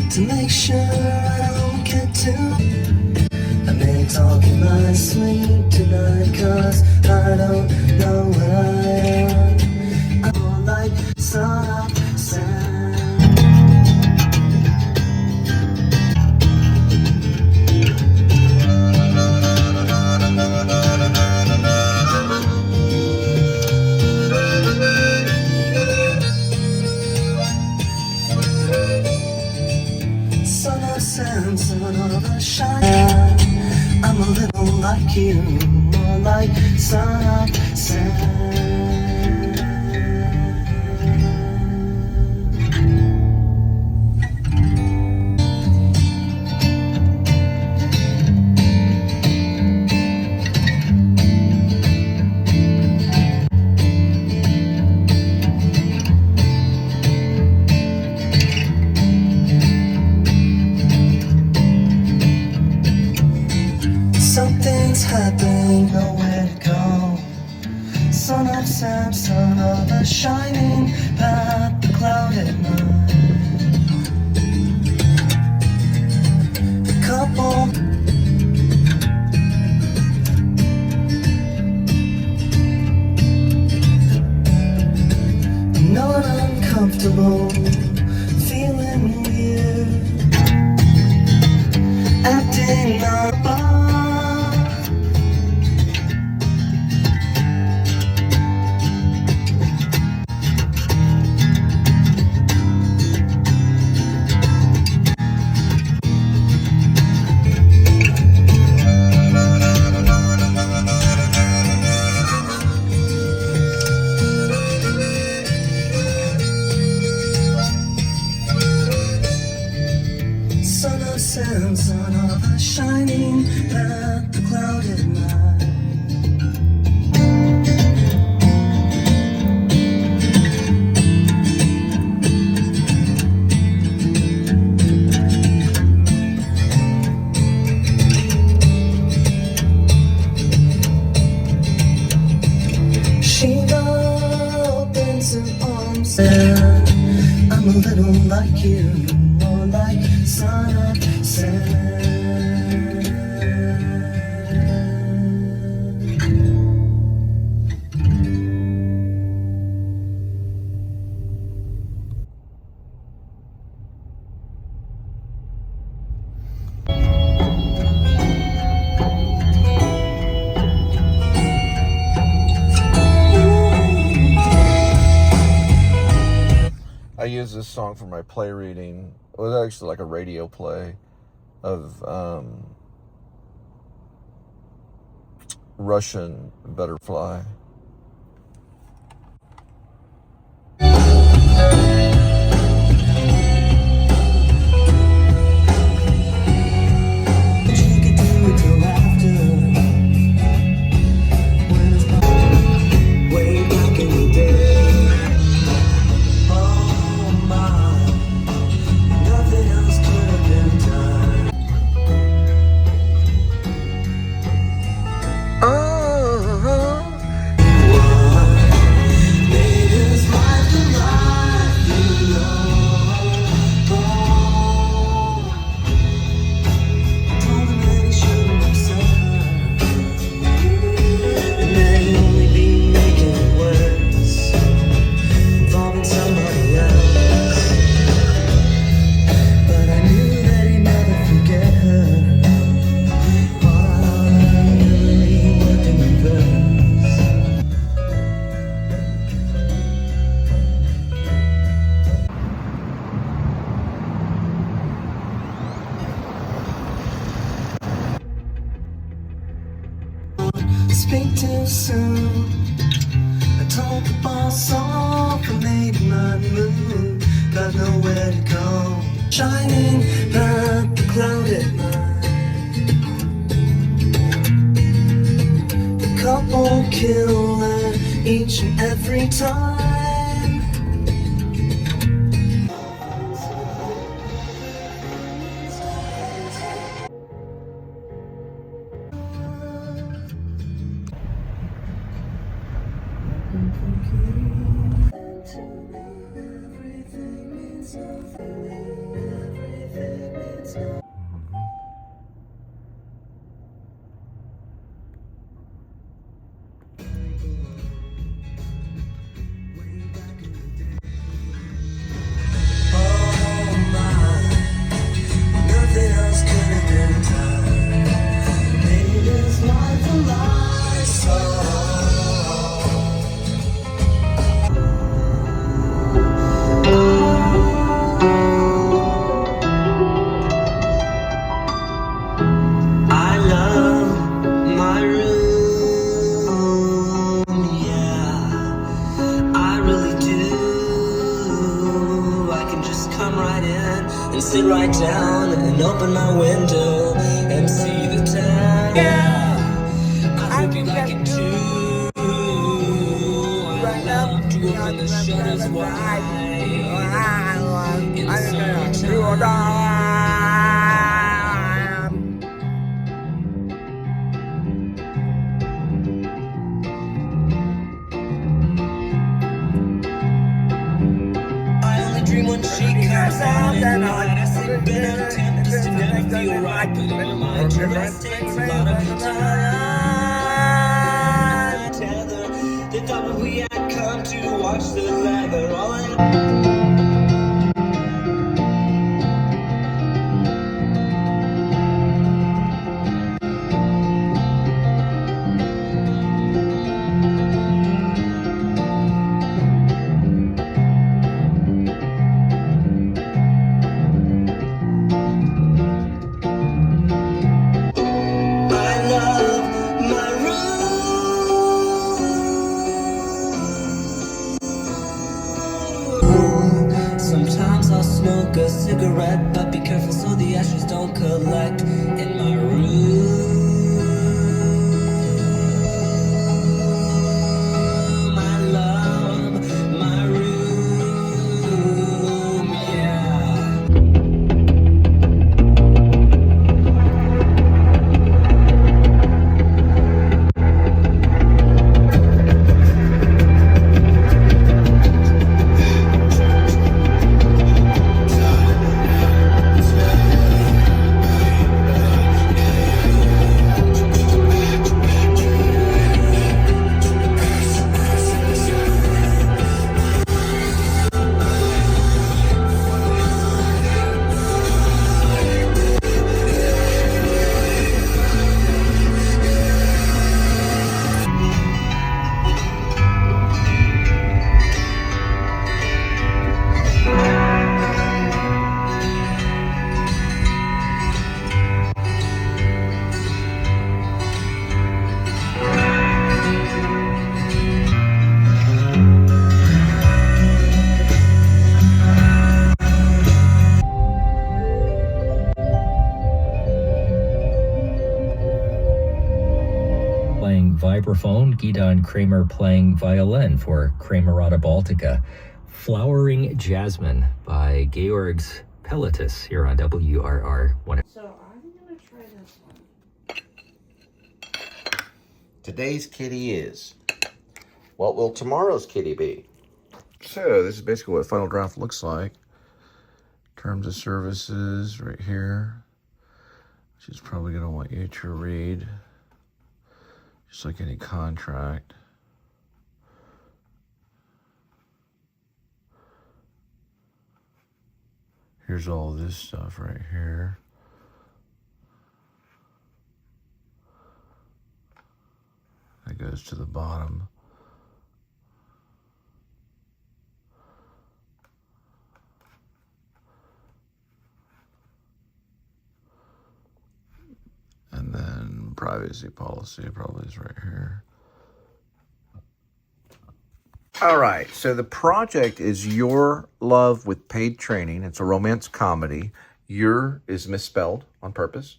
to make sure I don't get too. I may talk in my sleep tonight, 'cause I don't know what I am. I'm like sunset. Son of Sam, son of a shine. I'm a little like you, more like son of Sam. Something's happening, nowhere to go. Son of Sam, son of a shining path, the cloud at night. The couple not uncomfortable, feeling weird, acting up. Son of Sam, son of a shining path, the cloud at night. She opens her arms and I'm a little like you, more like son of Sam. I used this song for my play reading. It was actually like a radio play of Russian Butterfly. Speak too soon. I told the boss off and made my move. Got nowhere to go. Shining path, the cloud at night. The couple killer each and every time. Everything means nothing. Nothing else could have been done. Made his life a life song. I love my room, yeah, I really do. I can just come right in and sit right down and open my window and see the town. Yeah, I hope you like it too. I love to open the shutters wide in the summertime. I only dream when she comes out at night. I sleep in a tent just to never feel right. But in my dress takes a lot of time. Tether, they thought that we had come to watch the leather. All I love my room. Sometimes I'll smoke a cigarette, but be careful so the ashes don't collect in my room. I love my room, yeah. Playing vibraphone, Gita and Kramer playing violin for Kramerata Baltica. Flowering Jasmine by Georgs Pelitis here on WRR. So I'm gonna try this one. Today's kitty is. What will tomorrow's kitty be? So this is basically what Final Draft looks like. Terms of services right here. She's probably going to want you to read. Just like any contract. Here's all this stuff right here. That goes to the bottom. And then privacy policy probably is right here. All right, so the project is Your Love with Paid Training. It's a romance comedy. Your is misspelled on purpose.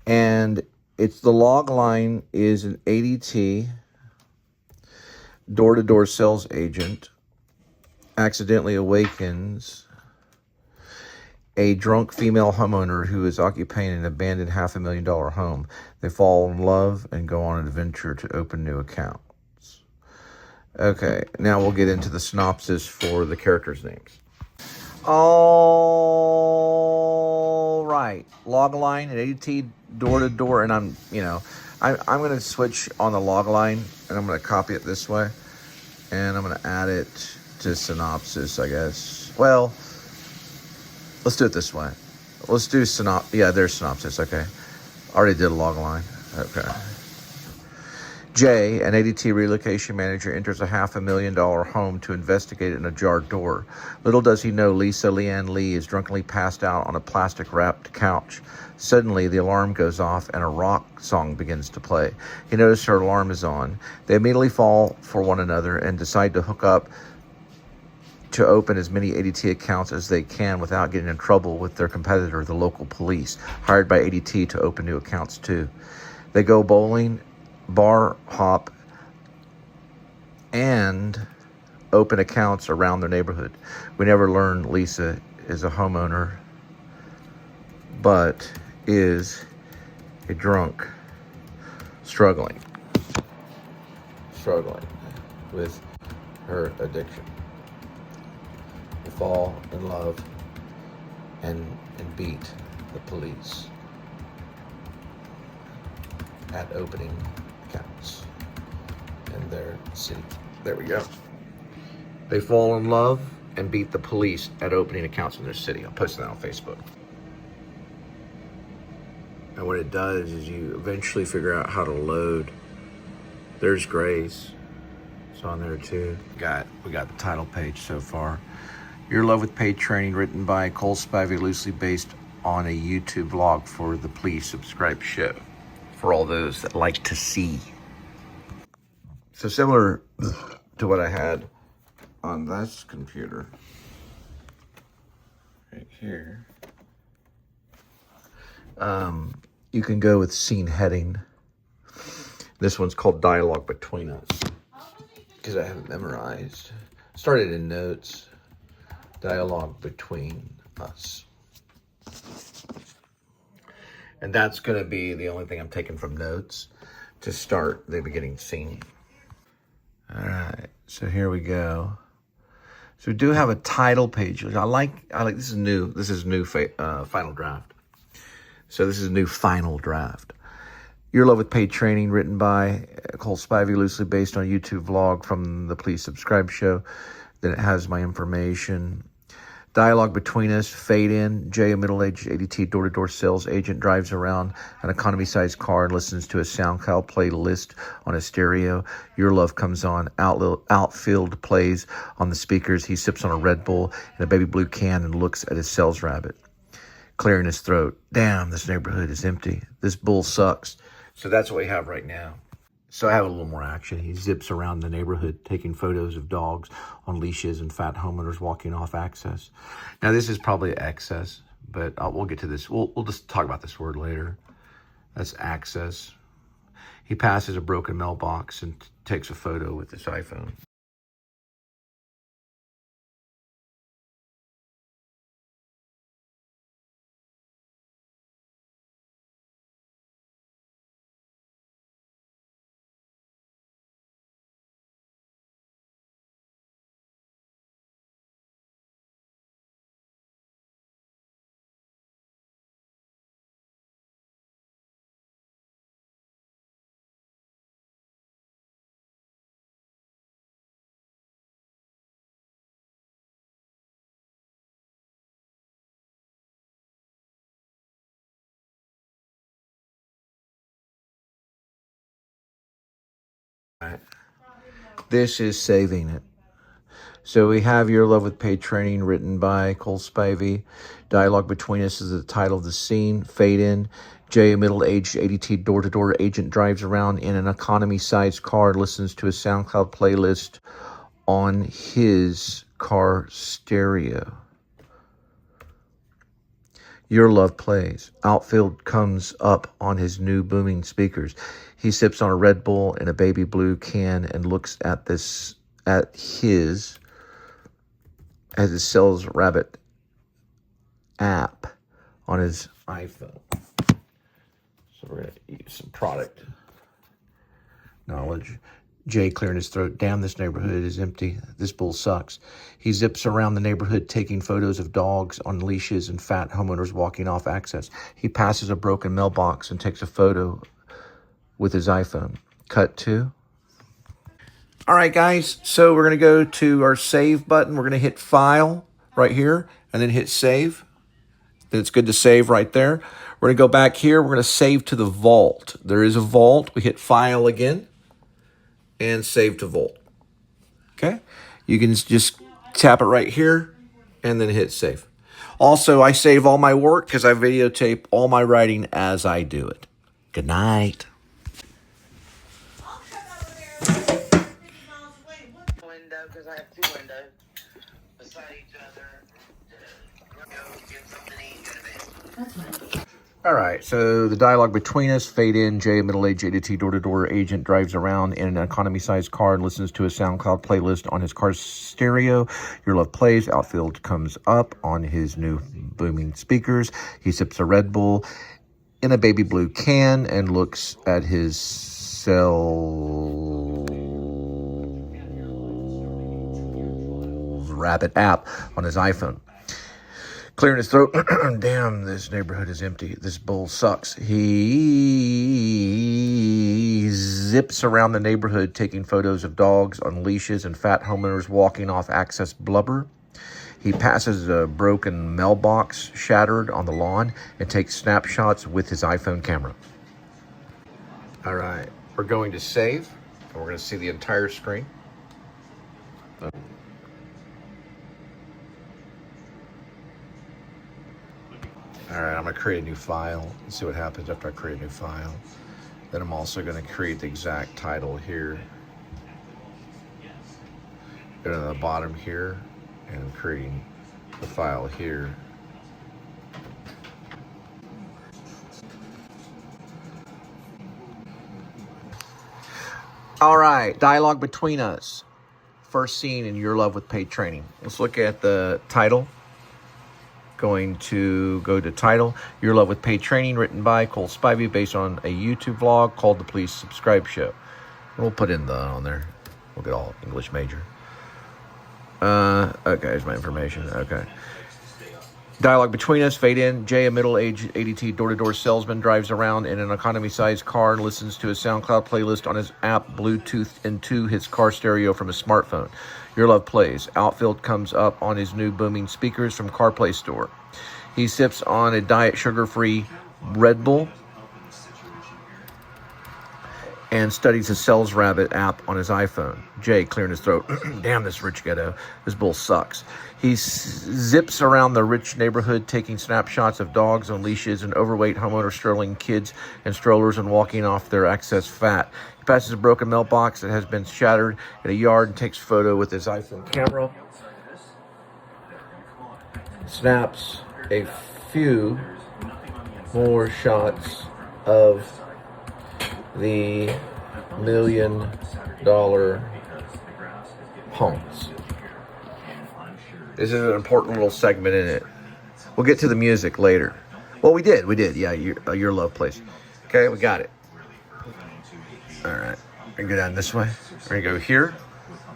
And it's the log line is an ADT, door-to-door sales agent, accidentally awakens a drunk female homeowner who is occupying an abandoned $500,000 home. They fall in love and go on an adventure to open new accounts. Okay, now we'll get into the synopsis for the characters' names. All right. right, log line and ADT door to door, and I'm going to switch on the log line, and I'm going to copy it this way, and I'm going to add it to synopsis, I guess. Well, let's do it this way. Let's do yeah, there's synopsis. Okay, already did a log line. Okay. Jay, an ADT relocation manager, enters a $500,000 home to investigate an ajar door. Little does he know Lisa Leanne Lee is drunkenly passed out on a plastic-wrapped couch. Suddenly, the alarm goes off and a rock song begins to play. He notices her alarm is on. They immediately fall for one another and decide to hook up to open as many ADT accounts as they can without getting in trouble with their competitor, the local police, hired by ADT to open new accounts too. They go bowling, bar hop, and open accounts around their neighborhood. We never learn Lisa is a homeowner, but is a drunk struggling with her addiction. They fall in love and beat the police at opening accounts in their city. There we go. They fall in love and beat the police at opening accounts in their city. I'll post that on Facebook. And what it does is you eventually figure out how to load. There's Grace. It's on there too. We got the title page so far. Your Love with Paid Training, written by Cole Spivey, loosely based on a YouTube vlog for the Please Subscribe show, for all those that like to see. So similar to what I had on this computer right here, you can go with scene heading. This one's called Dialogue Between Us, because I have it memorized. Started in notes. Dialogue Between Us. And that's going to be the only thing I'm taking from notes to start the beginning scene. All right, so here we go. So we do have a title page, which I like. This is new. This is new final draft. So this is a new final draft. Your Love with Paid Training, written by Cole Spivey, loosely based on a YouTube vlog from the Please Subscribe show. Then it has my information. Dialogue Between Us, fade in. Jay, a middle-aged ADT door-to-door sales agent, drives around an economy-sized car and listens to a SoundCloud playlist on a stereo. Your Love comes on. Outfield plays on the speakers. He sips on a Red Bull in a baby blue can and looks at his sales rabbit, clearing his throat. Damn, this neighborhood is empty. This bull sucks. So that's what we have right now. So I have a little more action. He zips around the neighborhood, taking photos of dogs on leashes and fat homeowners walking off access. Now, this is probably access, but we'll get to this. We'll just talk about this word later. That's access. He passes a broken mailbox and takes a photo with his iPhone. Right. This is saving it. So we have Your Love with Paid Training, written by Cole Spivey. Dialogue Between Us is the title of the scene. Fade in. Jay, a middle-aged ADT door-to-door agent, drives around in an economy-sized car and listens to a SoundCloud playlist on his car stereo. Your Love plays. Outfield comes up on his new booming speakers. He sips on a Red Bull in a baby blue can and looks at his sales rabbit app on his iPhone. So we're going to use some product knowledge. Jay clearing his throat. Damn, this neighborhood is empty. This bull sucks. He zips around the neighborhood taking photos of dogs on leashes and fat homeowners walking off access. He passes a broken mailbox and takes a photo with his iPhone. Cut to. All right, guys. So we're going to go to our save button. We're going to hit file right here and then hit save. Then it's good to save right there. We're going to go back here. We're going to save to the vault. There is a vault. We hit file again and save to vault. Okay. You can just tap it right here and then hit save. Also, I save all my work because I videotape all my writing as I do it. Good night. Window, because I have two windows beside each other. Go get something to eat, go to bed. That's fine. All right, so the dialogue between us, fade in. Jay, a middle-aged ADT door-to-door agent, drives around in an economy-sized car and listens to a SoundCloud playlist on his car's stereo. Your Love plays. Outfield comes up on his new booming speakers. He sips a Red Bull in a baby blue can and looks at his Rabbit app on his iPhone. Clearing his throat. Damn, this neighborhood is empty. This bull sucks. He zips around the neighborhood taking photos of dogs on leashes and fat homeowners walking off access blubber. He passes a broken mailbox shattered on the lawn and takes snapshots with his iPhone camera. All right, we're going to save, and we're going to see the entire screen. All right, I'm going to create a new file and see what happens after I create a new file. Then I'm also going to create the exact title here. Go to the bottom here, and I'm creating the file here. All right, dialogue between us. First scene in Your Love with Paid Training. Let's look at the title. Going to go to title, Your Love with Paid Training, written by Cole Spivey, based on a YouTube vlog called The Please Subscribe Show. And we'll put in the on there. We'll get all English major. Okay, here's my information. Okay. Dialogue between us, fade in. Jay, a middle-aged ADT door-to-door salesman, drives around in an economy-sized car and listens to a SoundCloud playlist on his app, Bluetooth into his car stereo from his smartphone. Your Love plays. Outfield comes up on his new booming speakers from CarPlay Store. He sips on a diet sugar-free Red Bull and studies his Sales Rabbit app on his iPhone. Jay, clearing his throat. Damn, this rich ghetto. This bull sucks. He zips around the rich neighborhood taking snapshots of dogs on leashes and overweight homeowners strolling kids and strollers and walking off their excess fat. He passes a broken mailbox that has been shattered in a yard and takes a photo with his iPhone camera. Snaps a few more shots of the $1 million homes. This is an important little segment in it. We'll get to the music later. Well, we did. Yeah, Your Love plays. Okay, we got it. All right, we're gonna go down this way. We're gonna go here,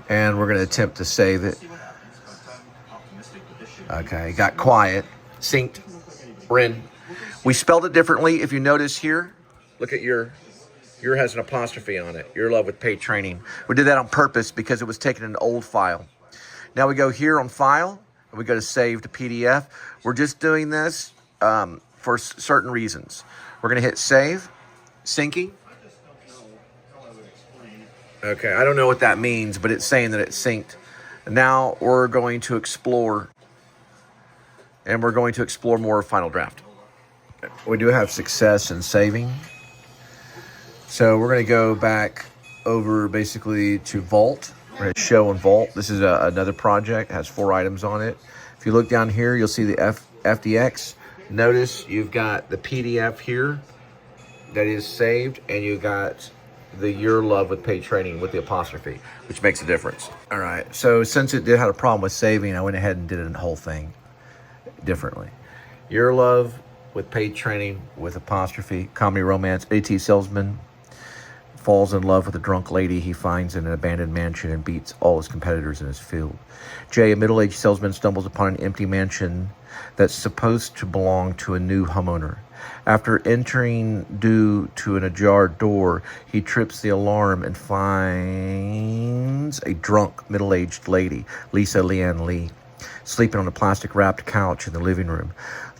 and we're gonna attempt to save it. Okay, got quiet, synced, we're in. We spelled it differently. If you notice here, look at your has an apostrophe on it. Your Love with Paid Training. We did that on purpose because it was taken in an old file. Now we go here on File, and we go to Save to PDF. We're just doing this for certain reasons. We're going to hit Save, Syncing. Okay, I don't know what that means, but it's saying that it's synced. Now we're going to explore, and we're going to explore more Final Draft. We do have success in saving. So we're going to go back over basically to Vault. We're going to show on Vault. This is another project. It has 4 items on it. If you look down here, you'll see the FDX. Notice you've got the PDF here that is saved, and you've got the Your Love with Paid Training with the apostrophe, which makes a difference. All right, so since it did have a problem with saving, I went ahead and did the whole thing differently. Your Love with Paid Training with apostrophe, comedy romance, AT salesman, falls in love with a drunk lady he finds in an abandoned mansion and beats all his competitors in his field. Jay, a middle-aged salesman, stumbles upon an empty mansion that's supposed to belong to a new homeowner. After entering due to an ajar door, he trips the alarm and finds a drunk, middle-aged lady, Lisa Leanne Lee, sleeping on a plastic-wrapped couch in the living room.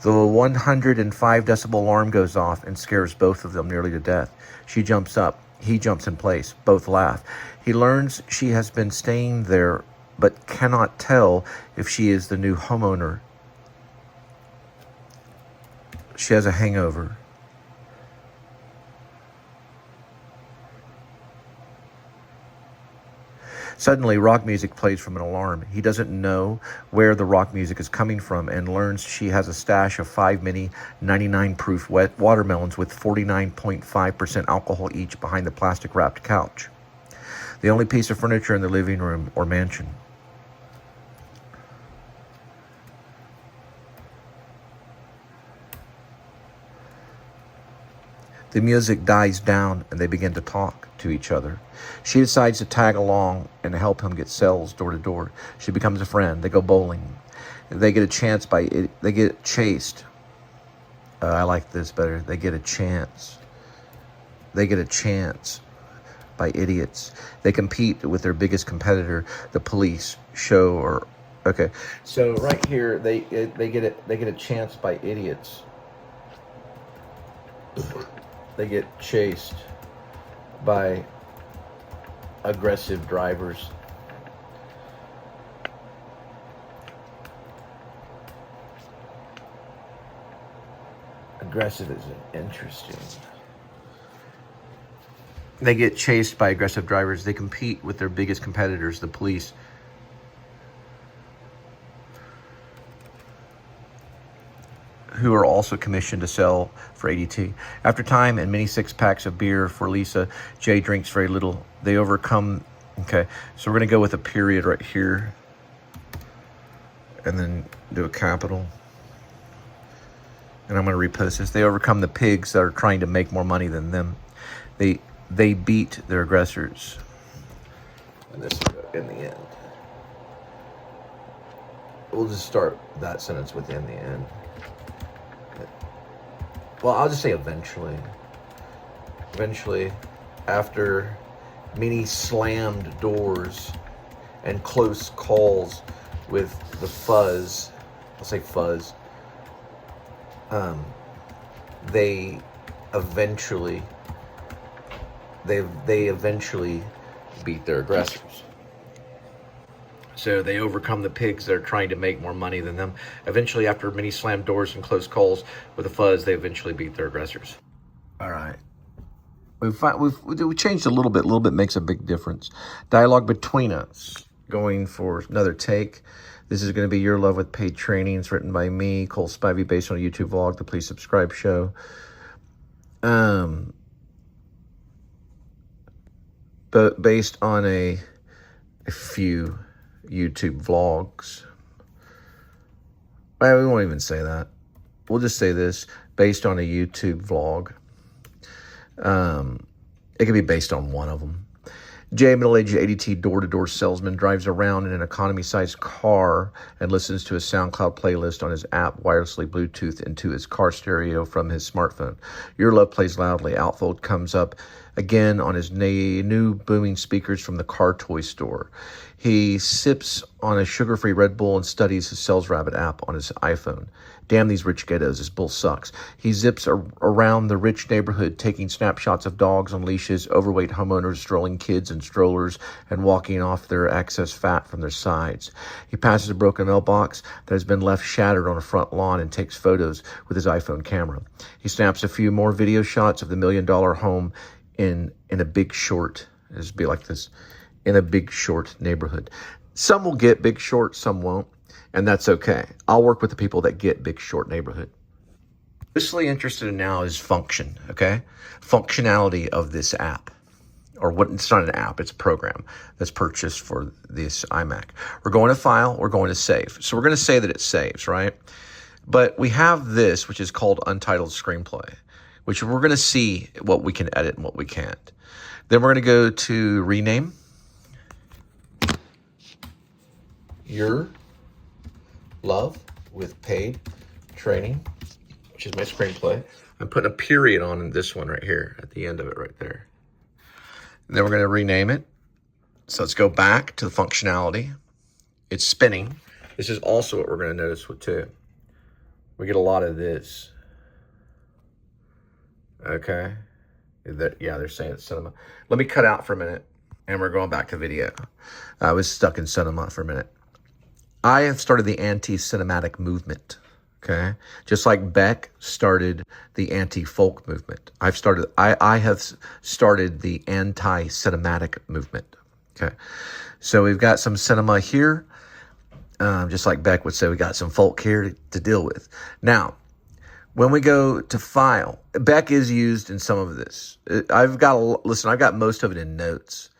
The 105 decibel alarm goes off and scares both of them nearly to death. She jumps up. He jumps in place. Both laugh. He learns she has been staying there but cannot tell if she is the new homeowner. She has a hangover. Suddenly, rock music plays from an alarm. He doesn't know where the rock music is coming from and learns she has a stash of 5 mini 99 proof wet watermelons with 49.5% alcohol each behind the plastic wrapped couch. The only piece of furniture in the living room or mansion. The music dies down and they begin to talk to each other. She decides to tag along and help him get sales door to door. She becomes a friend. They go bowling. They get a chance they get chased. I like this better. They get a chance. They get a chance by idiots. They compete with their biggest competitor, the police, okay. So right here, they get a chance by idiots. They get chased by aggressive drivers. Aggressive is interesting. They get chased by aggressive drivers. They compete with their biggest competitors, the police. Who are also commissioned to sell for ADT. After time and many 6-packs of beer for Lisa, Jay drinks very little. They overcome, okay, so we're gonna go with a period right here and then do a capital. And I'm gonna repost this. They overcome the pigs that are trying to make more money than them. They beat their aggressors. And this in the end. We'll just start that sentence with in the end. Well, I'll just say eventually. Eventually, after many slammed doors and close calls with the fuzz, I'll say fuzz, they eventually beat their aggressors. So they overcome the pigs that are trying to make more money than them. Eventually, after many slammed doors and close calls with a fuzz, they eventually beat their aggressors. All right. We've changed a little bit. A little bit makes a big difference. Dialogue between us. Going for another take. This is going to be Your Love with Paid Trainings, written by me, Cole Spivey, based on a YouTube vlog, the Please Subscribe show. But based on a few YouTube vlogs. Well, we won't even say that. We'll just say this, based on a YouTube vlog. It could be based on one of them. Jay, middle-aged ADT door-to-door salesman, drives around in an economy-sized car and listens to a SoundCloud playlist on his app wirelessly Bluetooth into his car stereo from his smartphone. Your Love plays loudly. Outfold comes up again on his new booming speakers from the car toy store. He sips on a sugar-free Red Bull and studies his Sales Rabbit app on his iPhone. Damn these rich ghettos, this bull sucks. He zips around the rich neighborhood, taking snapshots of dogs on leashes, overweight homeowners strolling kids in strollers, and walking off their excess fat from their sides. He passes a broken mailbox that has been left shattered on a front lawn and takes photos with his iPhone camera. He snaps a few more video shots of the $1 million home in a Big Short. It'll be like this, in a Big Short neighborhood. Some will get Big Short, some won't. And that's okay. I'll work with the people that get Big Short neighborhood. Mostly interested in now is function, okay? Functionality of this app. Or what? It's not an app, it's a program that's purchased for this iMac. We're going to File, we're going to Save. So we're going to say that it saves, right? But we have this, which is called Untitled Screenplay, which we're going to see what we can edit and what we can't. Then we're going to go to rename. Your Love with Paid Training, which is my screenplay. I'm putting a period on this one right here at the end of it right there. And then we're going to rename it. So let's go back to the functionality. It's spinning. This is also what we're going to notice with too. We get a lot of this. Okay. Yeah, they're saying it's cinema. Let me cut out for a minute and we're going back to video. I was stuck in cinema for a minute. I have started the anti-cinematic movement, okay? Just like Beck started the anti-folk movement. I have started the anti-cinematic movement, okay? So we've got some cinema here. Just like Beck would say, we got some folk here to deal with. Now, when we go to file, Beck is used in some of this. I've got most of it in notes,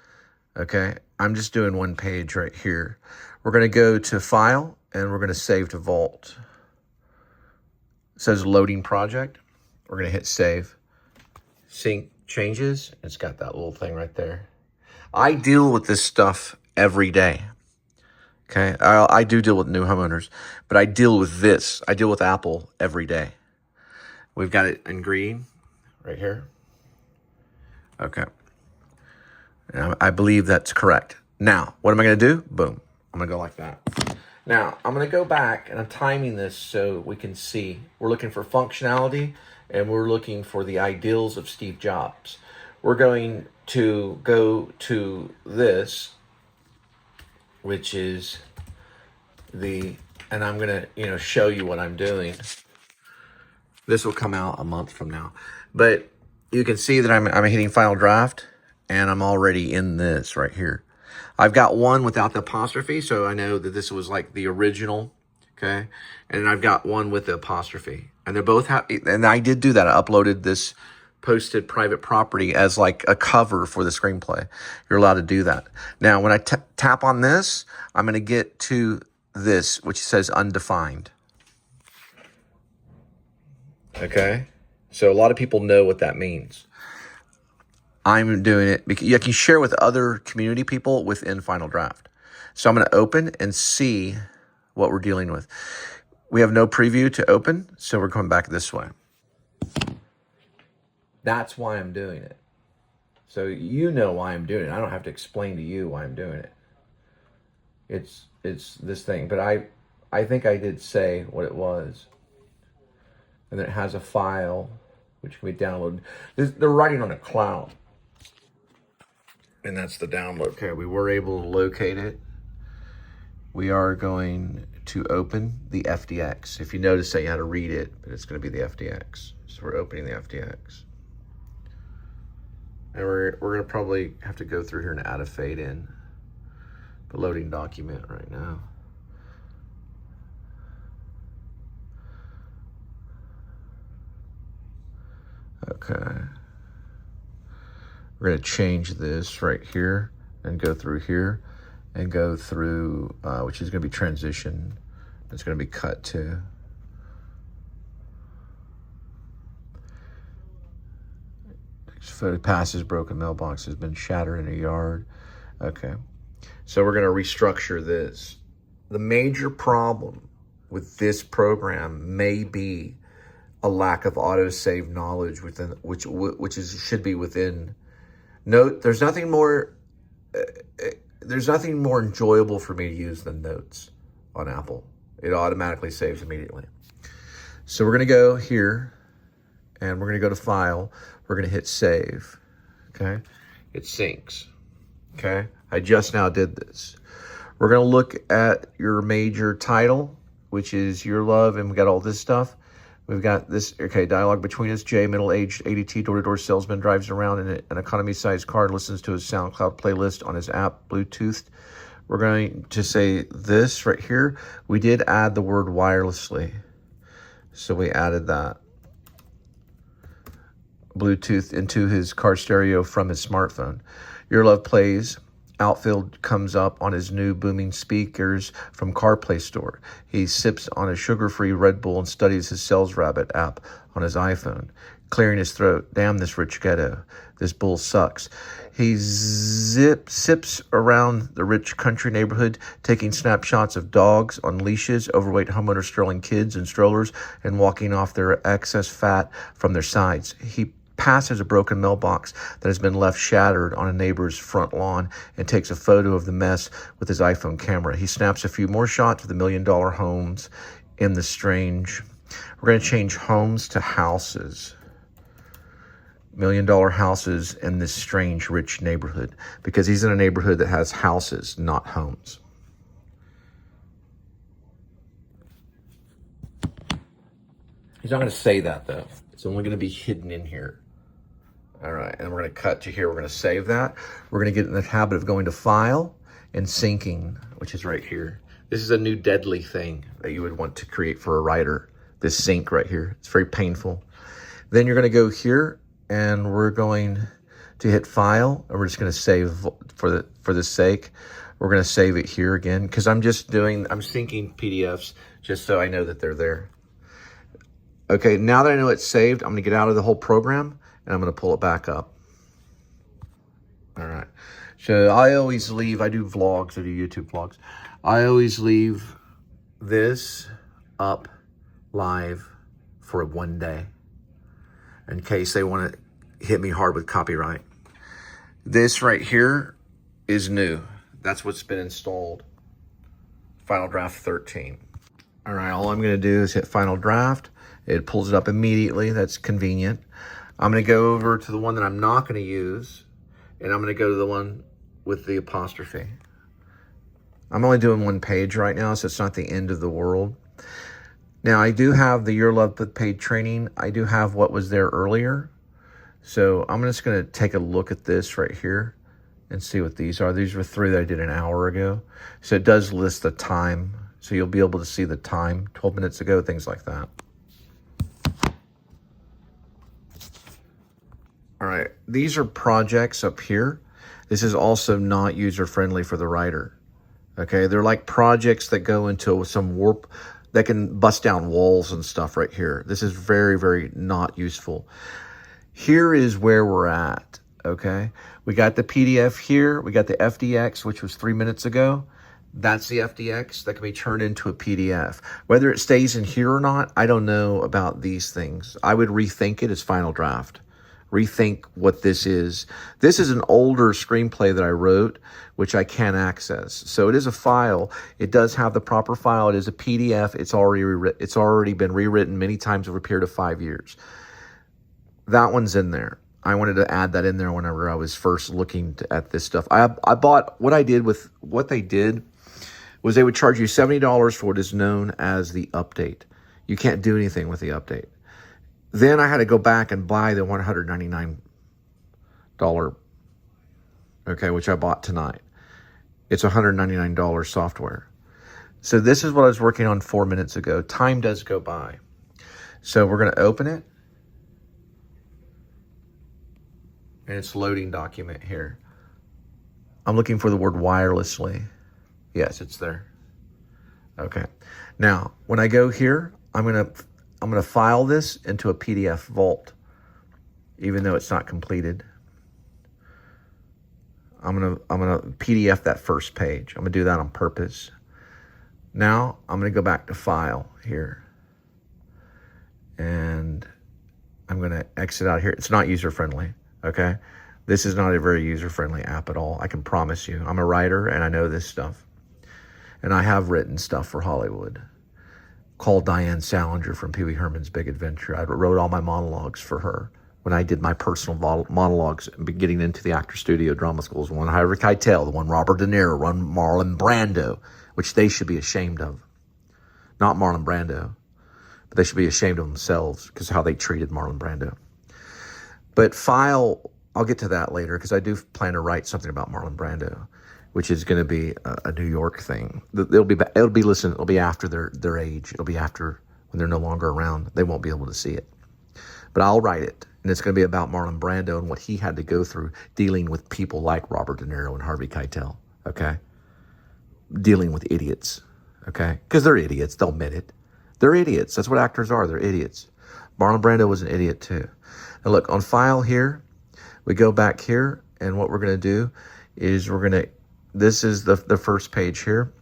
okay? I'm just doing one page right here. We're going to go to File, and we're going to save to Vault. It says Loading Project. We're going to hit Save. Sync changes. It's got that little thing right there. I deal with this stuff every day. Okay? I do deal with new homeowners, but I deal with this. I deal with Apple every day. We've got it in green right here. Okay. And I believe that's correct. Now, what am I going to do? Boom. I'm going to go like that. Now, I'm going to go back, and I'm timing this so we can see. We're looking for functionality, and we're looking for the ideals of Steve Jobs. We're going to go to this, which is and I'm going to, show you what I'm doing. This will come out a month from now. But you can see that I'm hitting Final Draft, and I'm already in this right here. I've got one without the apostrophe, so I know that this was like the original, okay? And I've got one with the apostrophe. And they're both happy. And I did do that. I uploaded this posted private property as like a cover for the screenplay. You're allowed to do that. Now, when I tap on this, I'm going to get to this, which says undefined. Okay? So a lot of people know what that means. I'm doing it because you can share with other community people within Final Draft. So I'm going to open and see what we're dealing with. We have no preview to open, so we're coming back this way. That's why I'm doing it. So you know why I'm doing it. I don't have to explain to you why I'm doing it. It's this thing, but I think I did say what it was. And then it has a file which can be downloaded. They're writing on a cloud. And that's the download. Okay, we were able to locate it. We are going to open the FDX. If you notice that you had to read it, but it's going to be the FDX. So we're opening the FDX. And we're going to probably have to go through here and add a fade in. The loading document right now. Okay. We're going to change this right here and go through here and go through, which is going to be transition. It's going to be cut to. Photo passes, broken mailbox has been shattered in a yard. Okay. So we're going to restructure this. The major problem with this program may be a lack of autosave knowledge within, which should be within. Note, there's nothing more enjoyable for me to use than Notes on Apple. It automatically saves immediately. So we're going to go here, and we're going to go to File. We're going to hit Save. Okay, it syncs. Okay, I just now did this. We're going to look at your major title, which is Your Love, and we got all this stuff. We've got this, okay, dialogue between us. Jay, middle-aged ADT door-to-door salesman, drives around in an economy-sized car, listens to his SoundCloud playlist on his app, Bluetooth. We're going to say this right here. We did add the word wirelessly. So we added that. Bluetooth into his car stereo from his smartphone. Your Love plays outfield comes up on his new booming speakers from CarPlay store. He sips on a sugar-free Red Bull and studies his Sales Rabbit app on his iPhone, clearing his throat. Damn this rich ghetto. This bull sucks. He sips around the rich country neighborhood, taking snapshots of dogs on leashes, overweight homeowners strolling kids in strollers, and walking off their excess fat from their sides. He passes a broken mailbox that has been left shattered on a neighbor's front lawn and takes a photo of the mess with his iPhone camera. He snaps a few more shots of the $1 million homes in the strange. We're going to change homes to houses. $1 million houses in this strange rich neighborhood, because he's in a neighborhood that has houses, not homes. He's not going to say that though. It's only going to be hidden in here. All right, and we're going to cut to here. We're going to save that. We're going to get in the habit of going to File and Syncing, which is right here. This is a new deadly thing that you would want to create for a writer. This sync right here. It's very painful. Then you're going to go here, and we're going to hit File, and we're just going to save for the sake. We're going to save it here again, because I'm syncing PDFs just so I know that they're there. Okay, now that I know it's saved, I'm going to get out of the whole program, and I'm going to pull it back up. All right. So I always leave, I do vlogs, I do YouTube vlogs. I always leave this up live for 1 day in case they want to hit me hard with copyright. This right here is new. That's what's been installed. Final Draft 13. All right, all I'm going to do is hit Final Draft. It pulls it up immediately. That's convenient. I'm going to go over to the one that I'm not going to use, and I'm going to go to the one with the apostrophe. I'm only doing one page right now, so it's not the end of the world. Now, I do have the Your Love with Paid training. I do have what was there earlier. So I'm just going to take a look at this right here and see what these are. These were 3 that I did an hour ago. So it does list the time. So you'll be able to see the time, 12 minutes ago, things like that. All right, these are projects up here. This is also not user-friendly for the writer. Okay, they're like projects that go into some warp, that can bust down walls and stuff right here. This is very, very not useful. Here is where we're at, okay? We got the PDF here. We got the FDX, which was 3 minutes ago. That's the FDX that can be turned into a PDF. Whether it stays in here or not, I don't know about these things. I would rethink it as Final Draft. Rethink what this is. This is an older screenplay that I wrote, which I can't access. So it is a file. It does have the proper file. It is a PDF. It's already been rewritten many times over a period of 5 years. That one's in there. I wanted to add that in there whenever I was first looking at this stuff. I bought, what they did was they would charge you $70 for what is known as the update. You can't do anything with the update. Then I had to go back and buy the $199, okay, which I bought tonight. It's $199 software. So this is what I was working on 4 minutes ago. Time does go by. So we're going to open it. And it's loading document here. I'm looking for the word wirelessly. Yes, it's there. Okay. Now, when I go here, I'm gonna file this into a PDF vault, even though it's not completed. I'm gonna PDF that first page. I'm gonna do that on purpose. Now I'm gonna go back to File here, and I'm gonna exit out here. It's not user friendly. Okay, this is not a very user friendly app at all. I can promise you. I'm a writer and I know this stuff, and I have written stuff for Hollywood. Called Diane Salinger from Pee Wee Herman's Big Adventure. I wrote all my monologues for her when I did my personal monologues getting into the actor studio drama schools. The one Harvey Keitel, the one Robert De Niro, one Marlon Brando, which they should be ashamed of. Not Marlon Brando, but they should be ashamed of themselves because of how they treated Marlon Brando. But File, I'll get to that later because I do plan to write something about Marlon Brando, which is going to be a New York thing. It'll be after their age. It'll be after when they're no longer around. They won't be able to see it. But I'll write it, And it's going to be about Marlon Brando and what he had to go through dealing with people like Robert De Niro and Harvey Keitel, okay? Dealing with idiots, okay? Because they're idiots. They'll admit it. They're idiots. That's what actors are. They're idiots. Marlon Brando was an idiot too. And look, on file here, we go back here, and what we're going to do is this is the first page here.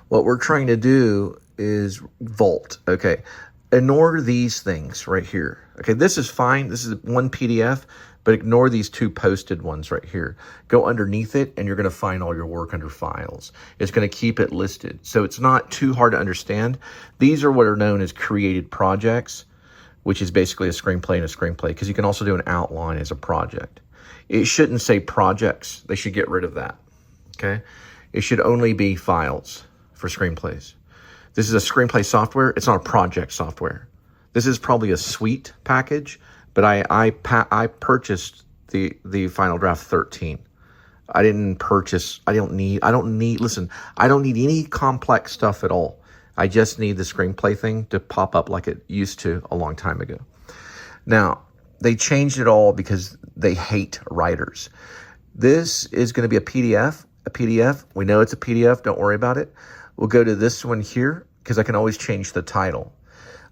What we're trying to do is vault, okay? Ignore these things right here. Okay, this is fine. This is one PDF, but ignore these two posted ones right here. Go underneath it, and you're going to find all your work under files. It's going to keep it listed. So it's not too hard to understand. These are what are known as created projects, which is basically a screenplay and a screenplay, because you can also do an outline as a project. It shouldn't say projects. They should get rid of that, okay? It should only be files for screenplays. This is a screenplay software. It's not a project software. This is probably a suite package, but I purchased the Final Draft 13. I don't need any complex stuff at all. I just need the screenplay thing to pop up like it used to a long time ago. Now, they changed it all because they hate writers. This is going to be a PDF. We know it's a PDF. Don't worry about it. We'll go to this one here because I can always change the title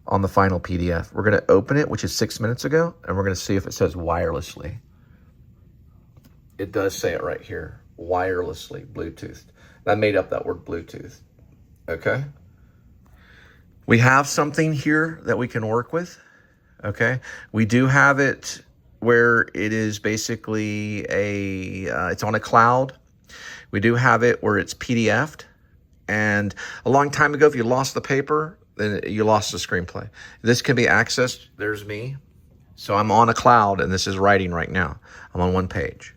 on the final PDF. We're going to open it, which is 6 minutes ago, and we're going to see if it says wirelessly. It does say it right here, wirelessly, Bluetooth. I made up that word Bluetooth, okay? We have something here that we can work with, okay? We do have it where it is basically it's on a cloud. We do have it where it's PDF'd. And a long time ago, if you lost the paper, then you lost the screenplay. This can be accessed. There's me. So I'm on a cloud, and this is writing right now. I'm on one page.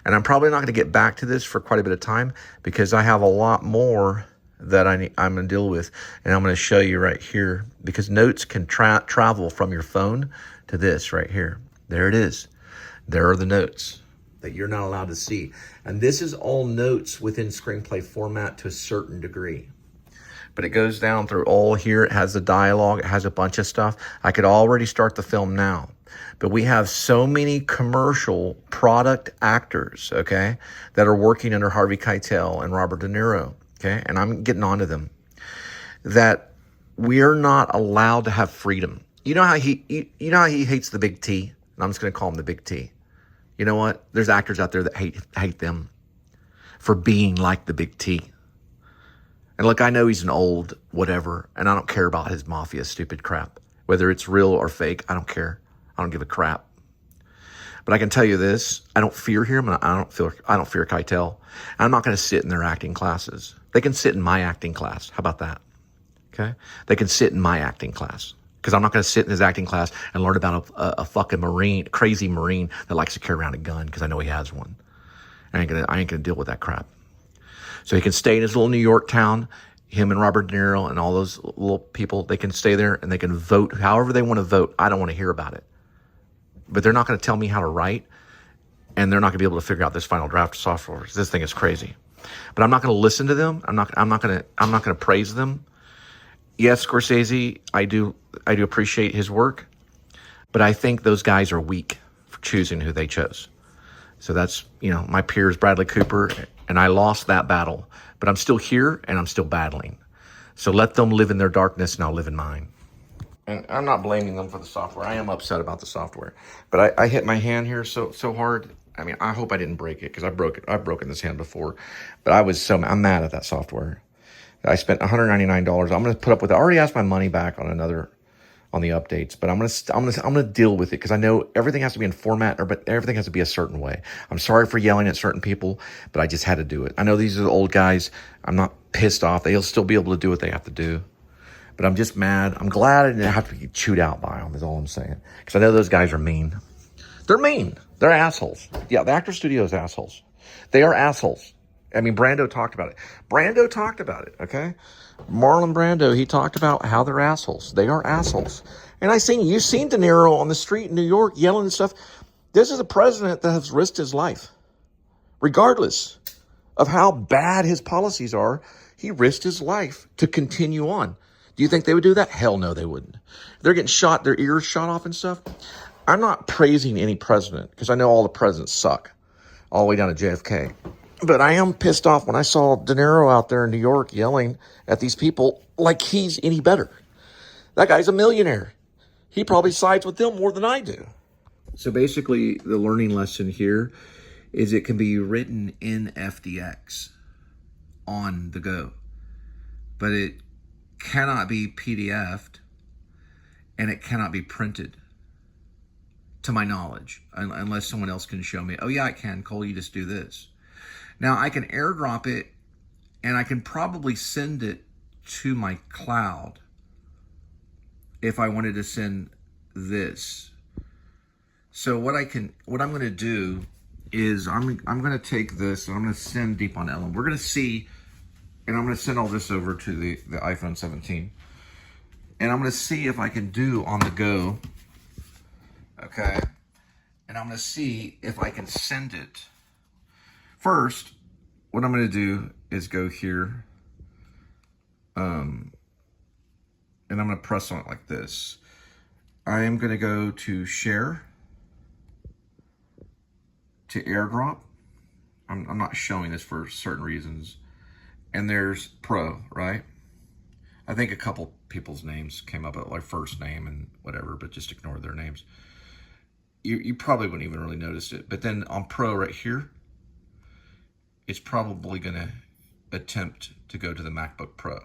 And I'm probably not going to get back to this for quite a bit of time because I have a lot more that I'm going to deal with. And I'm going to show you right here because notes can travel from your phone to this right here. There it is. There are the notes that you're not allowed to see. And this is all notes within screenplay format to a certain degree. But it goes down through all here. It has the dialogue. It has a bunch of stuff. I could already start the film now. But we have so many commercial product actors, okay, that are working under Harvey Keitel and Robert De Niro, okay, and I'm getting onto them, that we're not allowed to have freedom. You know how he hates the big T? And I'm just going to call him the big T. You know what? There's actors out there that hate them for being like the big T. And look, I know he's an old whatever, and I don't care about his mafia stupid crap. Whether it's real or fake, I don't care. I don't give a crap. But I can tell you this, I don't fear him, and I don't fear Keitel. I'm not going to sit in their acting classes. They can sit in my acting class. How about that? Okay? They can sit in my acting class. Because I'm not going to sit in his acting class and learn about a fucking crazy Marine that likes to carry around a gun because I know he has one. I ain't gonna deal with that crap. So he can stay in his little New York town, him and Robert De Niro and all those little people, they can stay there and they can vote however they want to vote. I don't want to hear about it. But they're not going to tell me how to write, and they're not going to be able to figure out this Final Draft software. This thing is crazy. But I'm not going to listen to them. I'm not going to praise them. Yes, Scorsese, I do appreciate his work, but I think those guys are weak for choosing who they chose. So that's, my peers, Bradley Cooper, and I lost that battle, but I'm still here and I'm still battling. So let them live in their darkness and I'll live in mine. And I'm not blaming them for the software. I am upset about the software, but I hit my hand here so hard. I mean, I hope I didn't break it because I broke it. I've broken this hand before, but I'm mad at that software. I spent $199. I'm going to put up with it. I already asked my money back on the updates, but I'm going to deal with it because I know everything has to be in format, but everything has to be a certain way. I'm sorry for yelling at certain people, but I just had to do it. I know these are the old guys. I'm not pissed off. They'll still be able to do what they have to do, but I'm just mad. I'm glad I didn't have to get chewed out by them is all I'm saying. Because I know those guys are mean. They're mean. They're assholes. Yeah, the actor studio is assholes. They are assholes. I mean, Brando talked about it. Okay? Marlon Brando, he talked about how they're assholes. They are assholes. And you've seen De Niro on the street in New York yelling and stuff. This is a president that has risked his life. Regardless of how bad his policies are, he risked his life to continue on. Do you think they would do that? Hell no, they wouldn't. They're getting shot, their ears shot off and stuff. I'm not praising any president because I know all the presidents suck, all the way down to JFK. But I am pissed off when I saw De Niro out there in New York yelling at these people like he's any better. That guy's a millionaire. He probably sides with them more than I do. So basically, the learning lesson here is it can be written in FDX on the go, but it cannot be PDF'd and it cannot be printed, to my knowledge, unless someone else can show me, oh yeah, I can, Cole, you just do this. Now I can airdrop it and I can probably send it to my cloud if I wanted to send this. So what I'm going to do is I'm going to take this and I'm going to send Deep on Ellen. We're going to see, and I'm going to send all this over to the iPhone 17. And I'm going to see if I can do on the go. Okay. And I'm going to see if I can send it. First, what I'm going to do is go here. And I'm going to press on it like this. I am going to go to share, to airdrop. I'm not showing this for certain reasons. And there's Pro, right? I think a couple people's names came up at like first name and whatever, but just ignore their names. You probably wouldn't even really notice it. But then on Pro right here, it's probably going to attempt to go to the MacBook Pro.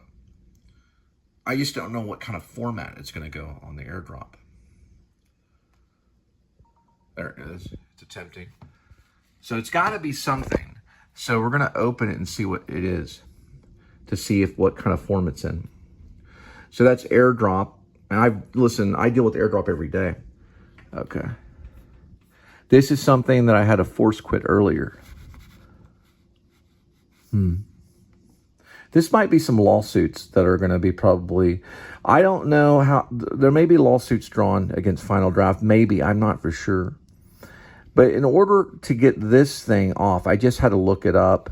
I just don't know what kind of format it's going to go on the airdrop. There it is. It's attempting. So it's got to be something. So we're going to open it and see what it is to see what kind of form it's in. So that's airdrop. And I deal with airdrop every day. Okay. This is something that I had to force quit earlier. This might be some lawsuits that are going to be probably, I don't know how, there may be lawsuits drawn against Final Draft. Maybe, I'm not for sure. But in order to get this thing off, I just had to look it up.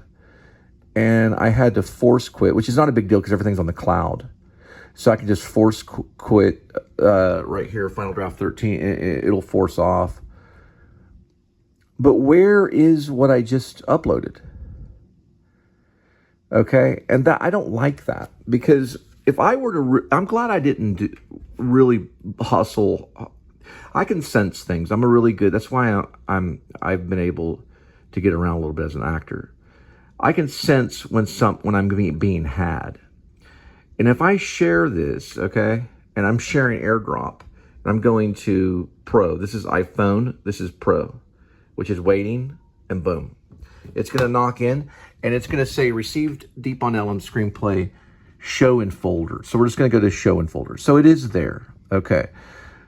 And I had to force quit, which is not a big deal because everything's on the cloud. So I can just force quit right here, Final Draft 13. It'll force off. But where is what I just uploaded? Okay, and that I don't like that, because if I were to, I'm glad I didn't really hustle. I can sense things. I'm a really good. That's why I've been able to get around a little bit as an actor. I can sense when I'm being had. And if I share this, okay, and I'm sharing AirDrop, and I'm going to Pro. This is iPhone. This is Pro, which is waiting, and boom. It's going to knock in, and it's going to say, received Deep on Ellen screenplay, show in folder. So we're just going to go to show in folder. So it is there, okay.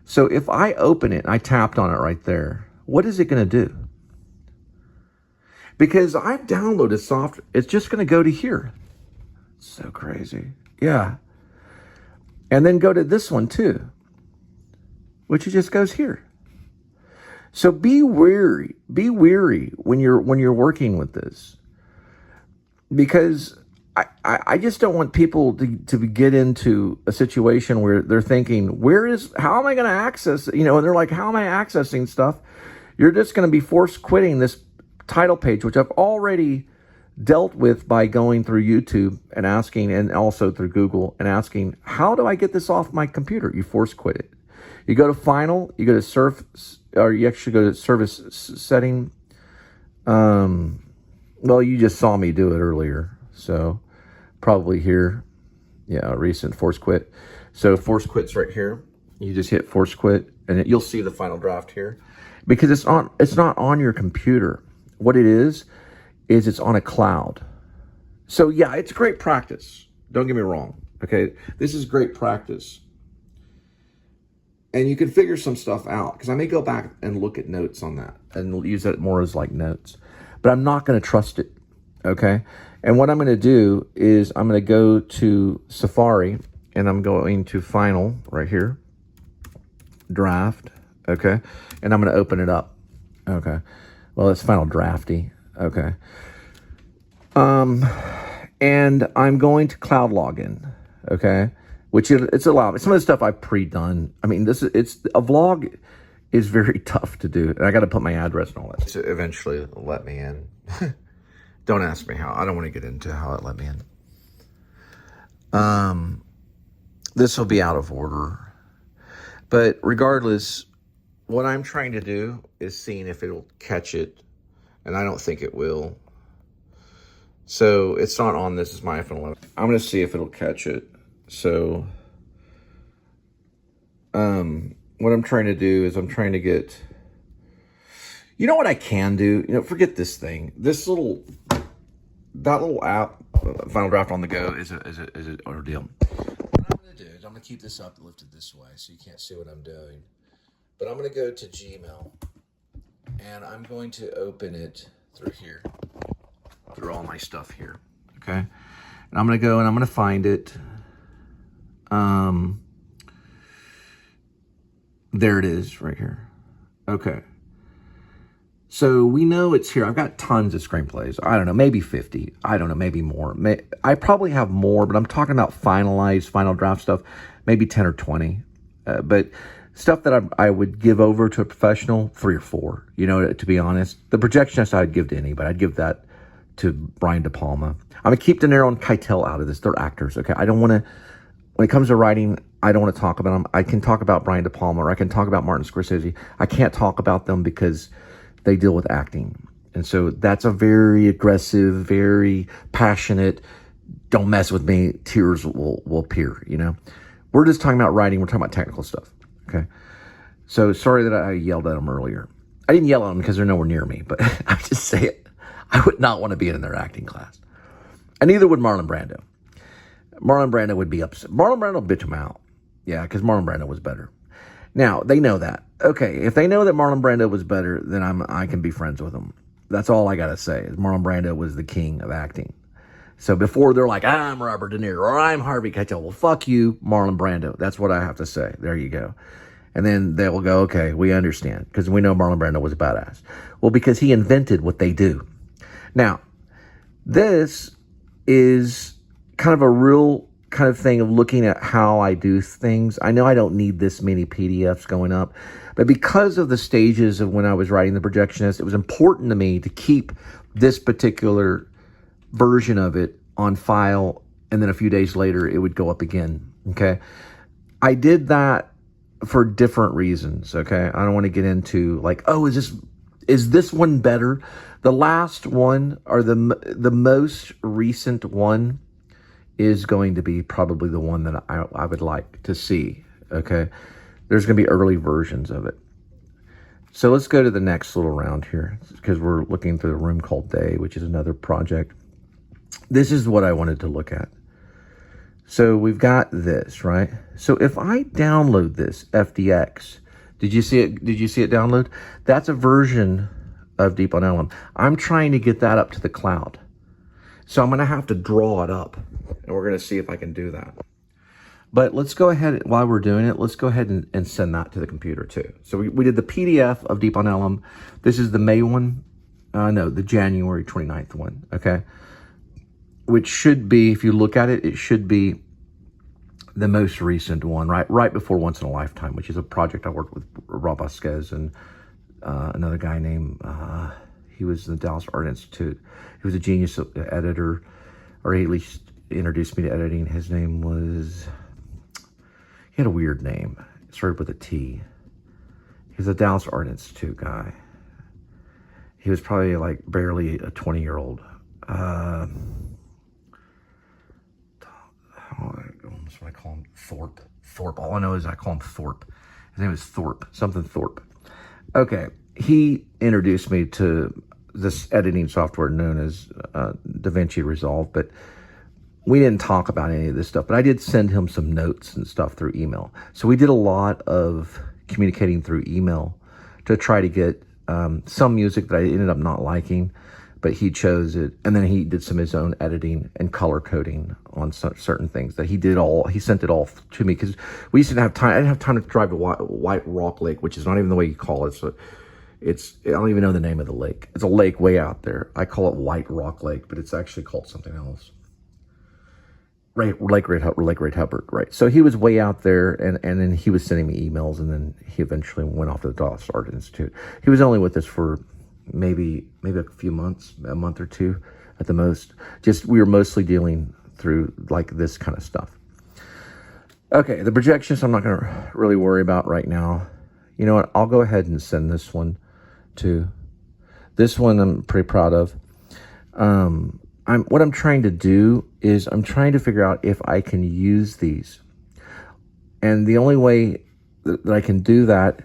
So if I open it, and I tapped on it right there, what is it going to do? Because I've downloaded software, it's just going to go to here. So crazy. Yeah. And then go to this one too, which it just goes here. So be wary when you're working with this, because I just don't want people to get into a situation where they're thinking, how am I going to access, and they're like, how am I accessing stuff? You're just going to be forced quitting this title page, which I've already dealt with by going through YouTube and asking, and also through Google and asking, how do I get this off my computer? You force quit it. You go to Final, you go to or you actually go to Service Setting. Well, you just saw me do it earlier, so probably here. Yeah, recent force quit. So force quit's right here. You just hit force quit, and you'll see the final draft here, because it's not on your computer. What it is it's on a cloud. So yeah, it's great practice. Don't get me wrong. Okay, this is great practice. And you can figure some stuff out, because I may go back and look at notes on that and use that more as like notes, but I'm not going to trust it. Okay. And what I'm going to do is I'm going to go to Safari, and I'm going to Final right here, Draft. Okay. And I'm going to open it up. Okay. Well, it's Final Drafty. Okay. And I'm going to Cloud Login. Okay. Which it's allowed. Some of the stuff I've pre-done. I mean, it's a vlog is very tough to do. And I got to put my address and all that. So eventually let me in. Don't ask me how. I don't want to get into how it let me in. This will be out of order. But regardless, what I'm trying to do is seeing if it'll catch it. And I don't think it will. So it's not on this. Is my iPhone 11. I'm going to see if it'll catch it. So what I'm trying to do is I'm trying to get, you know what I can do? You know, forget this thing. That little app, Final Draft on the Go, is an ordeal. What I'm going to do is I'm going to keep this up lifted this way so you can't see what I'm doing. But I'm going to go to Gmail and I'm going to open it through here, through all my stuff here. Okay. And I'm going to go and I'm going to find it. There it is right here. Okay. So we know it's here. I've got tons of screenplays. I don't know, maybe 50. I don't know, maybe more. I probably have more, but I'm talking about finalized, final draft stuff, maybe 10 or 20. But stuff that I would give over to a professional, 3 or 4, you know, to be honest. The projectionist I'd give to anybody. I'd give that to Brian De Palma. I'm going to keep De Niro and Keitel out of this. They're actors, okay? I don't want to, when it comes to writing, I don't want to talk about them. I can talk about Brian De Palma or I can talk about Martin Scorsese. I can't talk about them because they deal with acting. And so that's a very aggressive, very passionate, don't mess with me, tears will appear, you know? We're just talking about writing. We're talking about technical stuff, okay? So sorry that I yelled at them earlier. I didn't yell at them because they're nowhere near me, but I just say it. I would not want to be in their acting class. And neither would Marlon Brando. Marlon Brando would be upset. Marlon Brando will bitch him out. Yeah, because Marlon Brando was better. Now, they know that. Okay, if they know that Marlon Brando was better, then I can be friends with them. That's all I got to say, is Marlon Brando was the king of acting. So before they're like, I'm Robert De Niro, or I'm Harvey Keitel. Well, fuck you, Marlon Brando. That's what I have to say. There you go. And then they will go, okay, we understand, because we know Marlon Brando was a badass. Well, because he invented what they do. Now, this is kind of a real kind of thing of looking at how I do things. I know I don't need this many PDFs going up, but because of the stages of when I was writing The Projectionist, it was important to me to keep this particular version of it on file, and then a few days later it would go up again. Okay, I did that for different reasons. Okay, I don't want to get into like, oh, is this one better? The last one, or the most recent one, is going to be probably the one that I would like to see. Okay, there's going to be early versions of it. So let's go to the next little round here, because we're looking through the room called Day, which is another project. This is what I wanted to look at. So we've got this, right? So if I download this FDX, did you see it? Did you see it download? That's a version of Deep on Ellum. I'm trying to get that up to the cloud. So I'm going to have to draw it up, and we're going to see if I can do that. But let's go ahead, while we're doing it, let's go ahead and send that to the computer too. So we did the PDF of Deep on Ellum. This is the May one. No, the January 29th one, okay? Which should be, if you look at it, it should be the most recent one, right before Once in a Lifetime, which is a project I worked with Rob Vasquez and another guy named, he was in the Dallas Art Institute. He was a genius editor, or he at least introduced me to editing. His name was, he had a weird name. It started with a T. He was a Dallas Art Institute guy. He was probably like barely a 20-year-old. What I call him, Thorpe. All I know is I call him Thorpe. His name is Thorpe, something Thorpe. Okay, he introduced me to this editing software known as DaVinci Resolve, but we didn't talk about any of this stuff. But I did send him some notes and stuff through email. So we did a lot of communicating through email to try to get some music that I ended up not liking, but he chose it, and then he did some of his own editing and color coding on certain things that he did all. He sent it all to me because we used to have time. I didn't have time to drive to White Rock Lake, which is not even the way you call it. So it's, I don't even know the name of the lake. It's a lake way out there. I call it White Rock Lake, but it's actually called something else. Right, like Ray Hubbard, right. So he was way out there, and then he was sending me emails, and then he eventually went off to the Dallas Art Institute. He was only with us for maybe a few months, a month or two at the most. Just, we were mostly dealing through like this kind of stuff. Okay, the projections I'm not going to really worry about right now. You know what, I'll go ahead and send this one to, this one I'm pretty proud of. What I'm trying to do is I'm trying to figure out if I can use these. And the only way that I can do that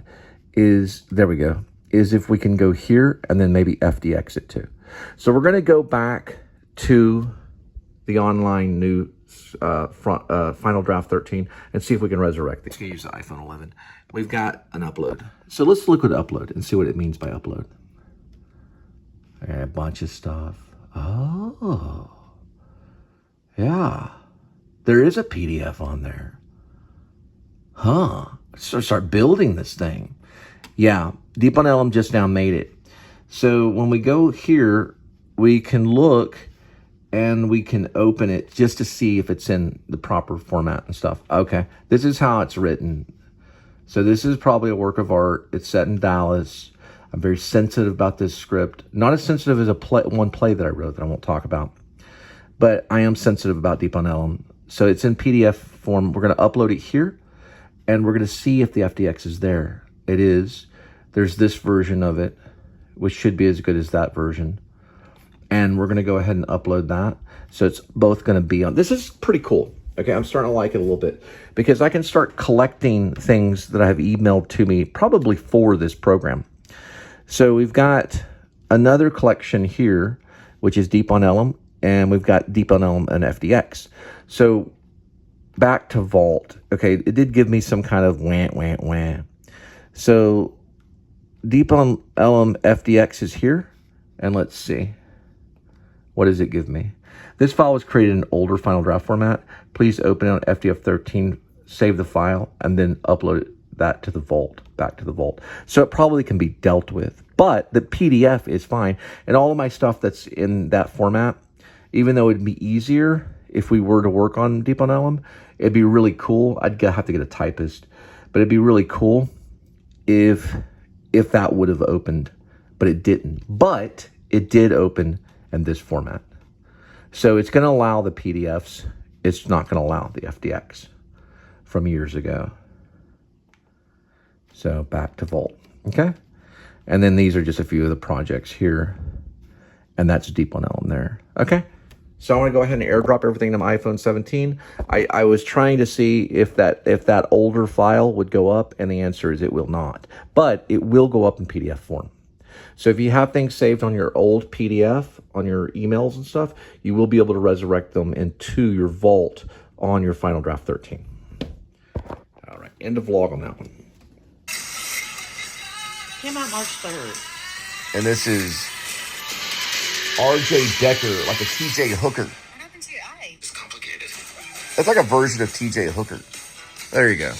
is, there we go, is if we can go here and then maybe FDX it too. So we're going to go back to the online new Final Draft 13 and see if we can resurrect these. Let's use the iPhone 11. We've got an upload. So let's look at upload and see what it means by upload. I got a bunch of stuff. Oh, yeah, there is a PDF on there. Huh, so start building this thing. Yeah, Deep on Elm just now made it. So when we go here, we can look and we can open it just to see if it's in the proper format and stuff. Okay, this is how it's written. So this is probably a work of art. It's set in Dallas. I'm very sensitive about this script. Not as sensitive as one play that I wrote that I won't talk about. But I am sensitive about Deep on Elm. So it's in PDF form. We're going to upload it here. And we're going to see if the FDX is there. It is. There's this version of it, which should be as good as that version. And we're going to go ahead and upload that. So it's both going to be on. This is pretty cool. Okay, I'm starting to like it a little bit. Because I can start collecting things that I have emailed to me probably for this program. So we've got another collection here, which is Deep on Elm, and we've got Deep on Elm and FDX. So back to Vault. Okay, it did give me some kind of wah. So Deep on Elm FDX is here, and let's see. What does it give me? This file was created in older Final Draft format. Please open it on FDF13, save the file, and then upload that to the Vault, back to the Vault. So it probably can be dealt with, but the PDF is fine. And all of my stuff that's in that format, even though it'd be easier if we were to work on Deep on Elm, it'd be really cool. I'd have to get a typist, but it'd be really cool if that would have opened, but it didn't. But it did open in this format. So it's going to allow the PDFs. It's not going to allow the FDX from years ago. So back to Vault, okay? And then these are just a few of the projects here. And that's Deep on Elm there, okay? So I want to go ahead and airdrop everything to my iPhone 17. I was trying to see if that older file would go up, and the answer is it will not. But it will go up in PDF form. So if you have things saved on your old PDF, on your emails and stuff, you will be able to resurrect them into your Vault on your Final Draft 13. All right, end of vlog on that one. Came out March 3rd. And this is RJ Decker, like a TJ Hooker. What happened to your eye? It's complicated. That's like a version of TJ Hooker. There you go.